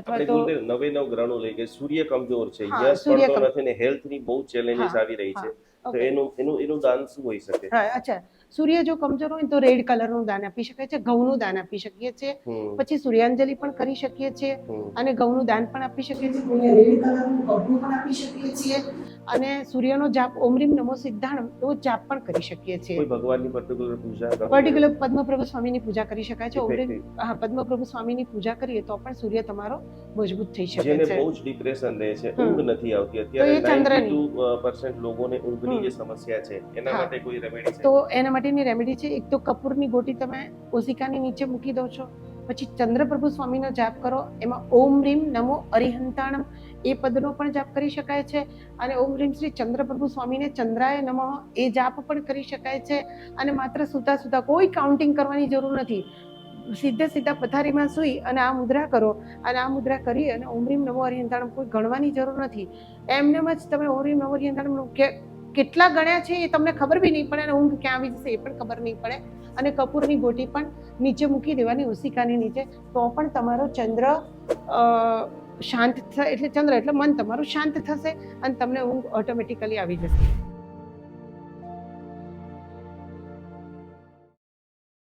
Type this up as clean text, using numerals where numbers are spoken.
આપણે તો કુલદેવ 99 ગ્રહણો લઈ કે સૂર્ય કમજોર છે, હા, યશ સૂર્ય પડતો કમ- નથી ને હેલ્થની બહુ ચેલેન્જીસ હા, આવી રહી હા, છે, તો ઓકે. એનું દાન શું હોઈ શકે? હા, અચ્છા. સૂર્ય જો કમજોર હોય તો રેડ કલરનું દાન આપી શકાય છે, ઘઉંનું દાન આપી શકીએ છીએ, હમ પછી સૂર્યાંજલિ પણ કરી શકીએ છીએ હમ અને ઘઉંનું દાન પણ આપી શકીએ છીએ, કોઈને રેડ કલરનું કપડું પણ આપી શકીએ છીએ અને સૂર્યનો જાપ ઓમ રીમ નમો સિદ્ધાણમ એવો જાપ પણ કરી શકીએ છીએ. કોઈ ભગવાનની પર્ટિક્યુલર પૂજા કરવી પર્ટિક્યુલર પદ્મપ્રભુ સ્વામીની પૂજા કરી શકાય છે. ઓમ રીમ Effective. હા, પદ્મપ્રભુ સ્વામીની પૂજા કરીએ તો પણ સૂર્ય તમારો મજબૂત થઈ શકે જેને છે. બહુ જ ડિપ્રેશન રહે છે, હમ. ઊંઘ નથી આવતી, તો એ અત્યારે ચંદ્રની 92% લોકોને ઊંઘની હમ. જે સમસ્યા છે, એના હા. માટે કોઈ રેમેડી છે? તો એના માટેની રેમેડી છે, એક તો કપૂરની ગોટી તમે ઓશિકાની નીચે મૂકી દો છો, પછી ચંદ્રપ્રભુ સ્વામીનો જાપ કરો, એમાં ઓમ રીમ નમો અરિહંતાણમ એ પદનો પણ જાપ કરી શકાય છે અને ઓમ રીમ શ્રી ચંદ્રપ્રભુ સ્વામીને ચંદ્રાય નમઃ એ જાપ પણ કરી શકાય છે અને માત્ર સૂતા સૂતા કોઈ કાઉન્ટિંગ કરવાની જરૂર નથી. સીધે સીધા પથારીમાં સૂઈ અને આ મુદ્રા કરો અને આ મુદ્રા કરી અને ઓમ રીમ નમો અરિહંતાણમ કોઈ ગણવાની જરૂર નથી. એમનેમ જ તમે ઓમ રીમ નમો અરિહંતાણમ કેટલા ગણ્યા છે એ તમને ખબર બી નહીં પડે અને ઊંઘ ક્યાં આવી જશે એ પણ ખબર નહીં પડે અને કપૂરની ગોટી પણ નીચે મૂકી દેવાની ઓશિકાની નીચે, તો પણ તમારો ચંદ્ર શાંત થશે, એટલે ચંદ્ર એટલે મન તમારું શાંત થશે અને તમને ઊંઘ ઓટોમેટિકલી આવી જશે.